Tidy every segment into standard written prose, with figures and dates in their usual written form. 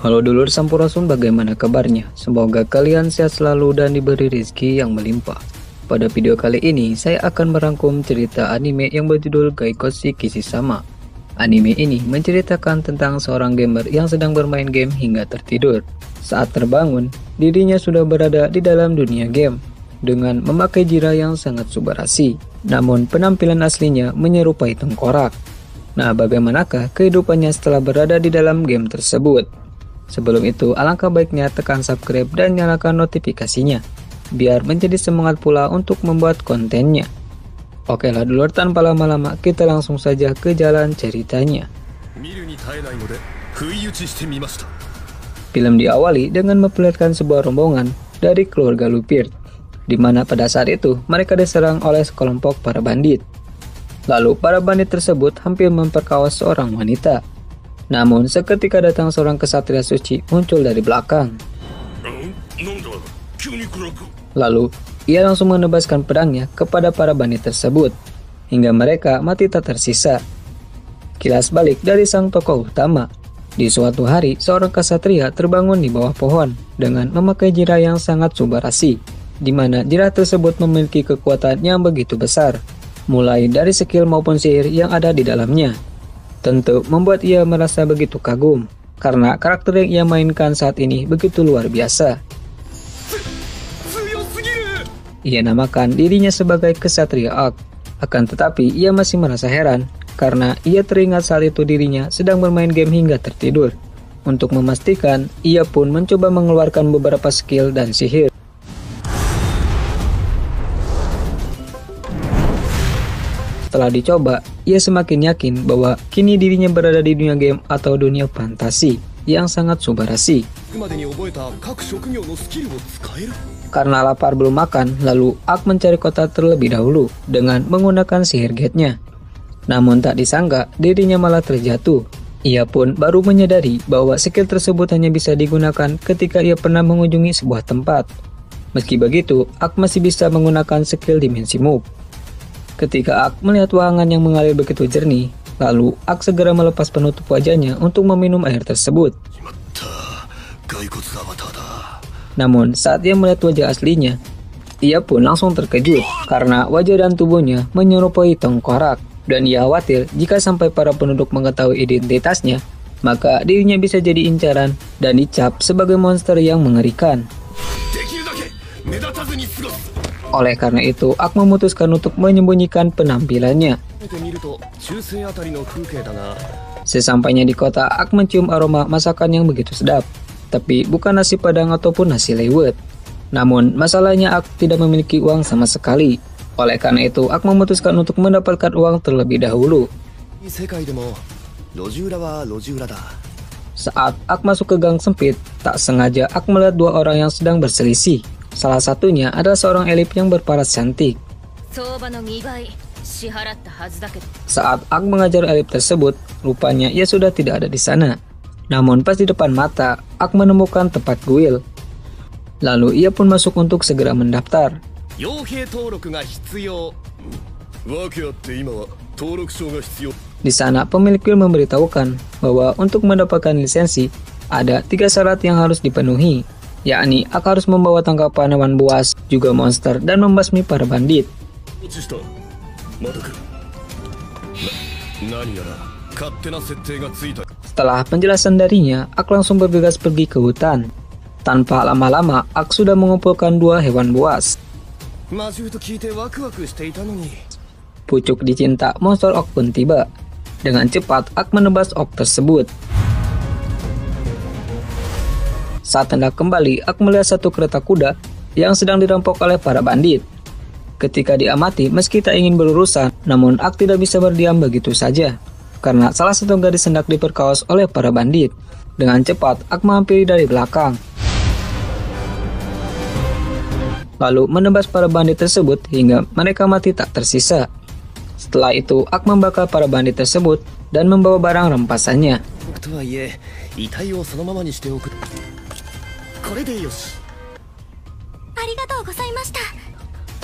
Halo dulur Sampurasun, bagaimana kabarnya? Semoga kalian sehat selalu dan diberi rezeki yang melimpah. Pada video kali ini, saya akan merangkum cerita anime yang berjudul Gaikoshi Kishisama. Anime ini menceritakan tentang seorang gamer yang sedang bermain game hingga tertidur. Saat terbangun, dirinya sudah berada di dalam dunia game dengan memakai jira yang sangat subarashi. Namun penampilan aslinya menyerupai tengkorak. Nah, bagaimanakah kehidupannya setelah berada di dalam game tersebut? Sebelum itu, alangkah baiknya tekan subscribe dan nyalakan notifikasinya, biar menjadi semangat pula untuk membuat kontennya. Oke lah dulur, tanpa lama-lama kita langsung saja ke jalan ceritanya. Film diawali dengan memperlihatkan sebuah rombongan dari keluarga Lupir, di mana pada saat itu mereka diserang oleh sekelompok para bandit. Lalu para bandit tersebut hampir memperkawas seorang wanita. Namun seketika datang seorang kesatria suci muncul dari belakang. Lalu ia langsung menebaskan pedangnya kepada para bandit tersebut, hingga mereka mati tak tersisa. Kilas balik dari sang tokoh utama. Di suatu hari, seorang kesatria terbangun di bawah pohon dengan memakai jira yang sangat subarashi, di mana jira tersebut memiliki kekuatan yang begitu besar, mulai dari skill maupun sihir yang ada di dalamnya. Tentu membuat ia merasa begitu kagum, karena karakter yang ia mainkan saat ini begitu luar biasa. Ia namakan dirinya sebagai Kesatria Ak. Akan tetapi ia masih merasa heran, karena ia teringat saat itu dirinya sedang bermain game hingga tertidur. Untuk memastikan, ia pun mencoba mengeluarkan beberapa skill dan sihir. Setelah dicoba, ia semakin yakin bahwa kini dirinya berada di dunia game atau dunia fantasi yang sangat subarashi. Karena lapar belum makan, lalu Ak mencari kota terlebih dahulu dengan menggunakan sihir gate-nya. Namun tak disangka, dirinya malah terjatuh. Ia pun baru menyadari bahwa skill tersebut hanya bisa digunakan ketika ia pernah mengunjungi sebuah tempat. Meski begitu, Ak masih bisa menggunakan skill dimensi move. Ketika Ak melihat wahangan yang mengalir begitu jernih, lalu Ak segera melepas penutup wajahnya untuk meminum air tersebut. Namun saat ia melihat wajah aslinya, ia pun langsung terkejut karena wajah dan tubuhnya menyerupai tengkorak, dan ia khawatir jika sampai para penduduk mengetahui identitasnya, maka dirinya bisa jadi incaran dan dicap sebagai monster yang mengerikan. Oleh karena itu, Ak memutuskan untuk menyembunyikan penampilannya. Sesampainya di kota, Ak mencium aroma masakan yang begitu sedap, tapi bukan nasi padang ataupun nasi liwet. Namun, masalahnya Ak tidak memiliki uang sama sekali. Oleh karena itu, Ak memutuskan untuk mendapatkan uang terlebih dahulu. Saat Ak masuk ke gang sempit, tak sengaja Ak melihat dua orang yang sedang berselisih. Salah satunya adalah seorang elit yang berparas cantik. Saat Ak mengajar elit tersebut, rupanya ia sudah tidak ada di sana. Namun pas di depan mata, Ak menemukan tempat kuil. Lalu ia pun masuk untuk segera mendaftar. Di sana pemilik kuil memberitahukan bahwa untuk mendapatkan lisensi, ada 3 syarat yang harus dipenuhi, yakni Ak harus membawa tangkapan hewan buas, juga monster, dan membasmi para bandit. Setelah penjelasan darinya, Ak langsung bergegas pergi ke hutan. Tanpa lama-lama, Ak sudah mengumpulkan 2 hewan buas. Pucuk dicinta monster Ok pun tiba. Dengan cepat, Ak menebas Ok tersebut. Saat hendak kembali, Ak melihat satu kereta kuda yang sedang dirampok oleh para bandit. Ketika diamati, meski tak ingin berurusan, namun Ak tidak bisa berdiam begitu saja, karena salah satu gadis hendak diperkaos oleh para bandit. Dengan cepat, Ak menghampiri dari belakang, lalu menebas para bandit tersebut hingga mereka mati tak tersisa. Setelah itu, Ak membakar para bandit tersebut dan membawa barang rampasannya.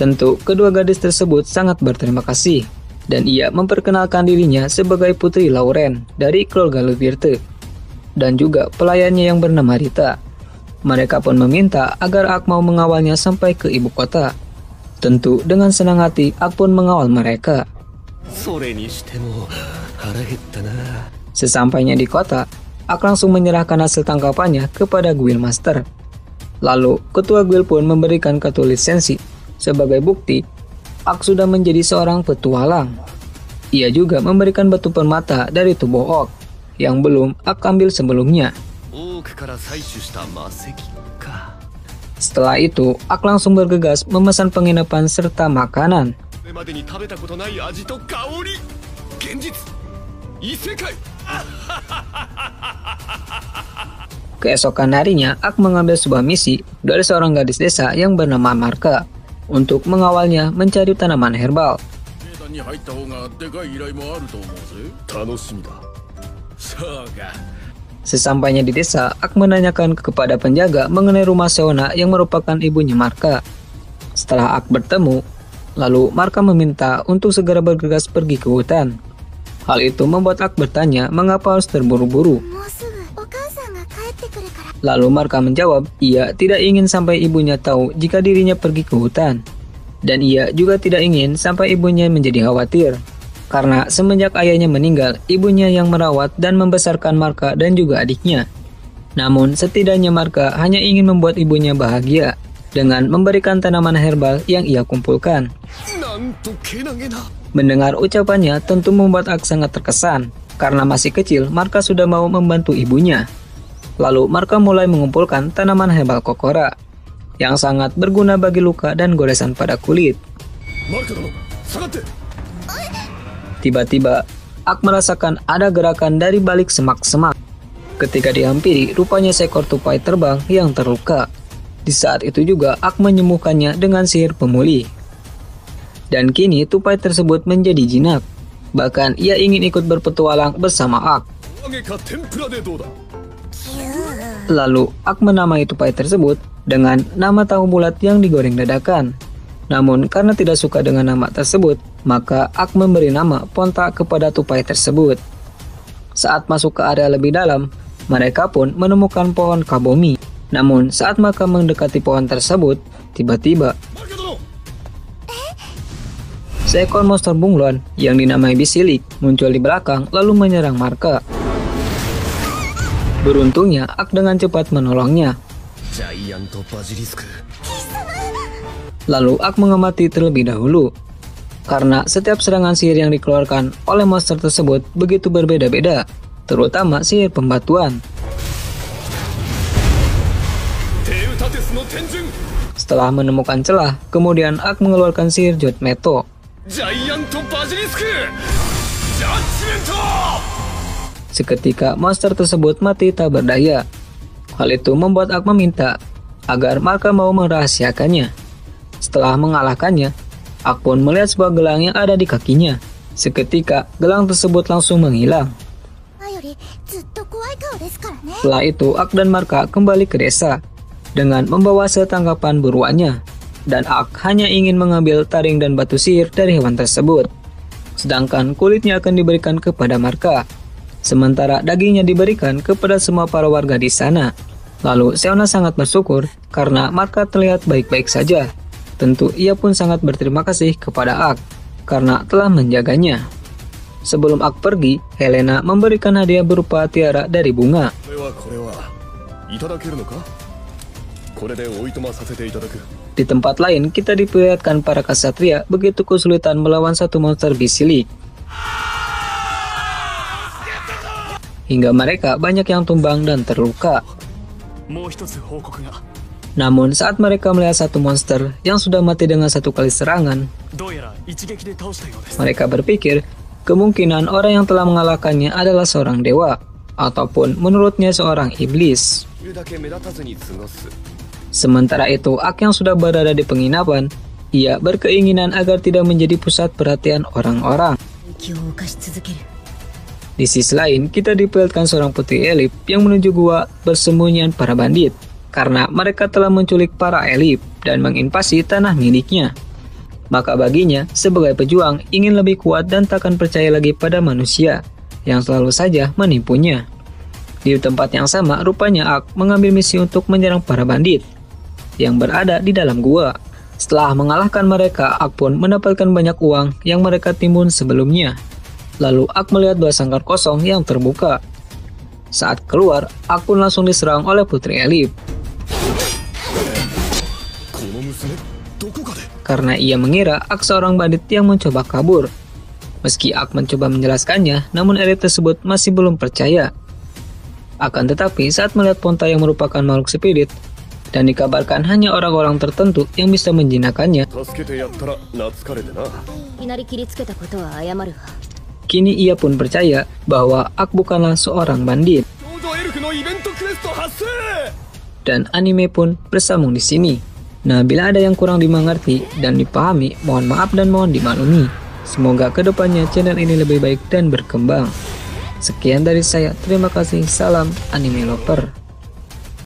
Tentu, kedua gadis tersebut sangat berterima kasih, dan ia memperkenalkan dirinya sebagai Putri Lauren dari keluarga Levirte, dan juga pelayannya yang bernama Rita. Mereka pun meminta agar Ak mau mengawalnya sampai ke ibu kota. Tentu, dengan senang hati, Ak pun mengawal mereka. Sesampainya di kota, Ak langsung menyerahkan hasil tangkapannya kepada Guild Master. Lalu, ketua guild pun memberikan kartu lisensi. Sebagai bukti, Ak sudah menjadi seorang petualang. Ia juga memberikan batu permata dari tubuh Orc yang belum Ak ambil sebelumnya. Setelah itu, Ak langsung bergegas memesan penginapan serta makanan. Keesokan harinya, Ak mengambil sebuah misi dari seorang gadis desa yang bernama Marka untuk mengawalnya mencari tanaman herbal. Sesampainya di desa, Ak menanyakan kepada penjaga mengenai rumah Seona yang merupakan ibunya Marka. Setelah Ak bertemu, lalu Marka meminta untuk segera bergegas pergi ke hutan. Hal itu membuat Ak bertanya mengapa harus terburu-buru. Lalu Marka menjawab, ia tidak ingin sampai ibunya tahu jika dirinya pergi ke hutan. Dan ia juga tidak ingin sampai ibunya menjadi khawatir. Karena semenjak ayahnya meninggal, ibunya yang merawat dan membesarkan Marka dan juga adiknya. Namun setidaknya Marka hanya ingin membuat ibunya bahagia dengan memberikan tanaman herbal yang ia kumpulkan. Mendengar ucapannya tentu membuat Ak sangat terkesan. Karena masih kecil, Marka sudah mau membantu ibunya. Lalu Marka mulai mengumpulkan tanaman herbal kokora yang sangat berguna bagi luka dan goresan pada kulit. Tiba-tiba, Ak merasakan ada gerakan dari balik semak-semak. Ketika dihampiri, rupanya seekor tupai terbang yang terluka. Di saat itu juga Ak menyembuhkannya dengan sihir pemulih. Dan kini tupai tersebut menjadi jinak. Bahkan ia ingin ikut berpetualang bersama Ak. Lalu Ak menamai tupai tersebut dengan nama tahu bulat yang digoreng dadakan. Namun karena tidak suka dengan nama tersebut, maka Ak memberi nama Ponta kepada tupai tersebut. Saat masuk ke area lebih dalam, mereka pun menemukan pohon kabomi. Namun saat mereka mendekati pohon tersebut, tiba-tiba seekor monster bunglon yang dinamai Bisilik muncul di belakang lalu menyerang Marka. Beruntungnya, Ak dengan cepat menolongnya. Lalu Ak mengamati terlebih dahulu. Karena setiap serangan sihir yang dikeluarkan oleh monster tersebut begitu berbeda-beda, terutama sihir pembatuan. Setelah menemukan celah, kemudian Ak mengeluarkan sihir Jotmeto. Seketika monster tersebut mati tak berdaya. Hal itu membuat Ak meminta agar Marka mau merahasiakannya. Setelah mengalahkannya, Ak pun melihat sebuah gelang yang ada di kakinya. Seketika gelang tersebut langsung menghilang. Setelah itu Ak dan Marka kembali ke desa dengan membawa setangkapan buruannya. Dan Ak hanya ingin mengambil taring dan batu sihir dari hewan tersebut. Sedangkan kulitnya akan diberikan kepada Marka. Sementara dagingnya diberikan kepada semua para warga di sana. Lalu Seona sangat bersyukur karena Marka terlihat baik-baik saja. Tentu ia pun sangat berterima kasih kepada Ak karena telah menjaganya. Sebelum Ak pergi, Helena memberikan hadiah berupa tiara dari bunga. Di tempat lain, kita diperlihatkan para kesatria begitu kesulitan melawan satu monster Bisilik. Hingga mereka banyak yang tumbang dan terluka. Namun saat mereka melihat satu monster yang sudah mati dengan satu kali serangan, mereka berpikir kemungkinan orang yang telah mengalahkannya adalah seorang dewa, ataupun menurutnya seorang iblis. Sementara itu, Ak yang sudah berada di penginapan, ia berkeinginan agar tidak menjadi pusat perhatian orang-orang. Di sisi lain, kita diperlihatkan seorang putri elif yang menuju gua persembunyian para bandit, karena mereka telah menculik para elif dan menginvasi tanah miliknya. Maka baginya, sebagai pejuang, ingin lebih kuat dan takkan percaya lagi pada manusia, yang selalu saja menipunya. Di tempat yang sama, rupanya Ak mengambil misi untuk menyerang para bandit yang berada di dalam gua. Setelah mengalahkan mereka, Ak pun mendapatkan banyak uang yang mereka timbun sebelumnya. Lalu Ak melihat dua sangkar kosong yang terbuka. Saat keluar, Ak pun langsung diserang oleh Putri Elif. Karena ia mengira Ak seorang bandit yang mencoba kabur. Meski Ak mencoba menjelaskannya, namun elit tersebut masih belum percaya. Akan tetapi saat melihat Ponta yang merupakan makhluk spirit, dan dikabarkan hanya orang-orang tertentu yang bisa menjinakkannya, kini ia pun percaya bahwa Ak bukanlah seorang bandit. Dan anime pun bersambung di sini. Nah, bila ada yang kurang dimengerti dan dipahami, mohon maaf dan mohon dimaklumi. Semoga kedepannya channel ini lebih baik dan berkembang. Sekian dari saya, terima kasih, salam anime lover.